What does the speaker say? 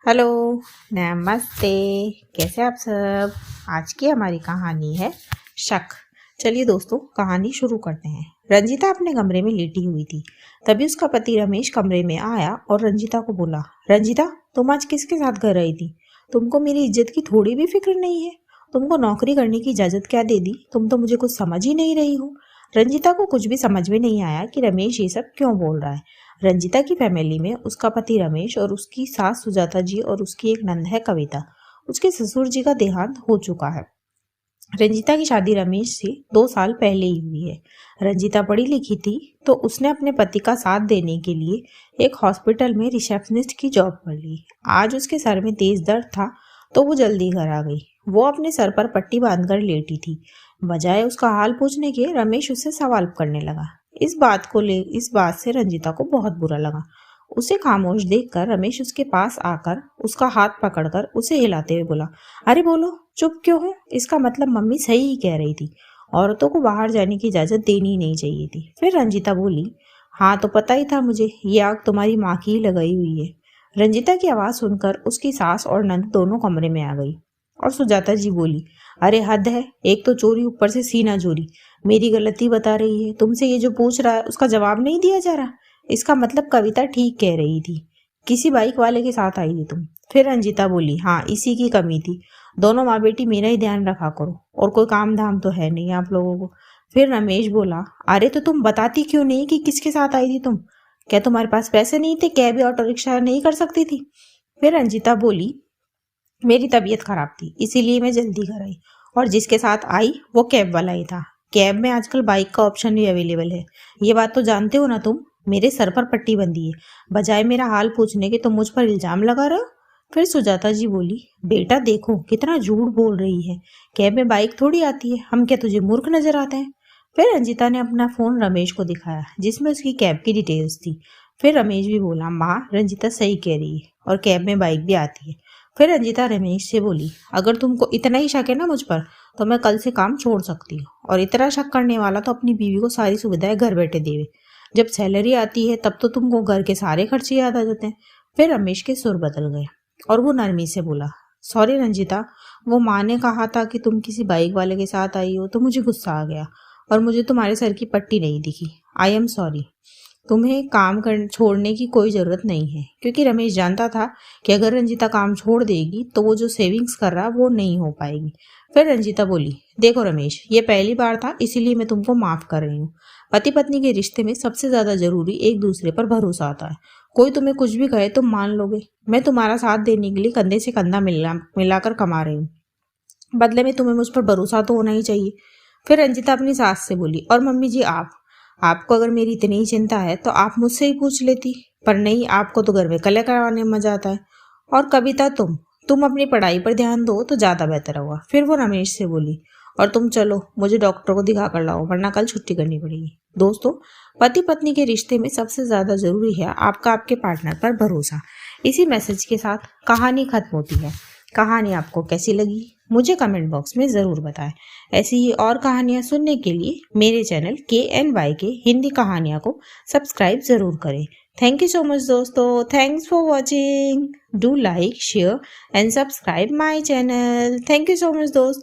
Hello, नमस्ते। कैसे आप सब। आज की हमारी कहानी है शक। चलिए दोस्तों, कहानी शुरू करते हैं। रंजिता अपने कमरे में लेटी हुई थी। तभी उसका पति रमेश कमरे में आया और रंजिता को बोला, रंजिता, तुम आज किसके साथ घर आई थी? तुमको मेरी इज्जत की थोड़ी भी फिक्र नहीं है? तुमको नौकरी करने की इजाजत क्या दे दी? तुम तो मुझे कुछ समझ ही नहीं रही हो। रंजिता को कुछ भी समझ में नहीं आया कि रमेश ये सब क्यों बोल रहा है। रंजिता की फैमिली में उसका पति रमेश और उसकी सास सुजाता जी और उसकी एक नंद है कविता। उसके ससुर जी का देहांत हो चुका है। रंजिता की शादी रमेश से 2 साल पहले ही हुई है। रंजिता पढ़ी लिखी थी तो उसने अपने पति का साथ देने के लिए एक हॉस्पिटल में रिसेप्शनिस्ट की जॉब कर ली। आज उसके सर में तेज दर्द था तो वो जल्दी घर आ गई। वो अपने सर पर पट्टी बांधकर लेटी थी। बजाय उसका हाल पूछने के रमेश उससे सवाल करने लगा। इस बात से रंजिता को बहुत बुरा लगा। उसे खामोश देखकर रमेश उसके पास आकर उसका हाथ पकड़कर उसे हिलाते हुए बोला, अरे बोलो, चुप क्यों हो? इसका मतलब मम्मी सही ही कह रही थी। औरतों को बाहर जाने की इजाजत देनी ही नहीं चाहिए थी। फिर रंजिता बोली, हाँ तो पता ही था मुझे, ये आग तुम्हारी माँ की ही लगाई हुई है। रंजिता की आवाज सुनकर उसकी सास और नंद दोनों कमरे में आ गई और सुजाता जी बोली, अरे हद है, एक तो चोरी ऊपर से सीना चोरी। मेरी गलती बता रही है। तुमसे ये जो पूछ रहा है उसका जवाब नहीं दिया जा रहा। इसका मतलब कविता ठीक कह रही थी। किसी बाइक वाले के साथ आई थी तुम। फिर रंजिता बोली, हाँ इसी की कमी थी। दोनों माँ बेटी मेरा ही ध्यान रखा करो, और कोई काम धाम तो है नहीं आप लोगों को। फिर रमेश बोला, अरे तो तुम बताती क्यों नहीं कि किसके साथ आई थी तुम? क्या तुम्हारे पास पैसे नहीं थे? कैब या ऑटो रिक्शा नहीं कर सकती थी? फिर रंजिता बोली, मेरी तबीयत खराब थी इसीलिए मैं जल्दी घर आई, और जिसके साथ आई वो कैब वाला ही था। कैब में आजकल बाइक का ऑप्शन भी अवेलेबल है, ये बात तो जानते हो ना तुम? मेरे सर पर पट्टी बंधी है, बजाय मेरा हाल पूछने के तुम मुझ पर इल्जाम लगा रहे हो। फिर सुजाता जी बोली, बेटा देखो कितना झूठ बोल रही है। कैब में बाइक थोड़ी आती है, हम क्या तुझे मूर्ख नजर आते हैं? फिर रंजिता ने अपना फोन रमेश को दिखाया जिसमें उसकी कैब की डिटेल्स थी। फिर रमेश भी बोला, माँ रंजिता सही कह रही है, और कैब में बाइक भी आती है। फिर रंजिता रमेश से बोली, अगर तुमको इतना ही शक है ना मुझ पर, तो मैं कल से काम छोड़ सकती हूँ। और इतना शक करने वाला तो अपनी बीवी को सारी सुविधाएं घर बैठे देवे। जब सैलरी आती है तब तो तुमको घर के सारे खर्चे याद आ जाते हैं। फिर रमेश के सुर बदल गए और वो नरमी से बोला, सॉरी रंजिता, वो माँ ने कहा था कि तुम किसी बाइक वाले के साथ आई हो तो मुझे गुस्सा आ गया, और मुझे तुम्हारे सर की पट्टी नहीं दिखी। I am sorry. तुम्हें काम कर छोड़ने की कोई ज़रूरत नहीं है, क्योंकि रमेश जानता था कि अगर रंजिता काम छोड़ देगी तो वो जो सेविंग्स कर रहा वो नहीं हो पाएगी। फिर रंजिता बोली, देखो रमेश, ये पहली बार था इसीलिए मैं तुमको माफ़ कर रही हूँ। पति पत्नी के रिश्ते में सबसे ज़्यादा ज़रूरी एक दूसरे पर भरोसा होता है। कोई तुम्हें कुछ भी कहे तुम मान लोगे। मैं तुम्हारा साथ देने के लिए कंधे से कंधा मिलाकर कमा रही हूँ, बदले में तुम्हें मुझ पर भरोसा तो होना ही चाहिए। फिर रंजिता अपनी सास से बोली, और मम्मी जी आपको अगर मेरी इतनी ही चिंता है तो आप मुझसे ही पूछ लेती। पर नहीं, आपको तो घर में कलह करवाने में मजा आता है। और कविता, तुम अपनी पढ़ाई पर ध्यान दो तो ज़्यादा बेहतर होगा। फिर वो रमेश से बोली, और तुम चलो मुझे डॉक्टर को दिखा कर लाओ, वरना कल छुट्टी करनी पड़ेगी। दोस्तों, पति पत्नी के रिश्ते में सबसे ज़्यादा ज़रूरी है आपका आपके पार्टनर पर भरोसा। इसी मैसेज के साथ कहानी खत्म होती है। कहानी आपको कैसी लगी मुझे कमेंट बॉक्स में ज़रूर बताएं। ऐसी ही और कहानियाँ सुनने के लिए मेरे चैनल KNY के हिंदी कहानियाँ को सब्सक्राइब ज़रूर करें। थैंक यू सो मच दोस्तों। Thanks for watching. Do like, share and subscribe my channel. Thank you so much दोस्तों।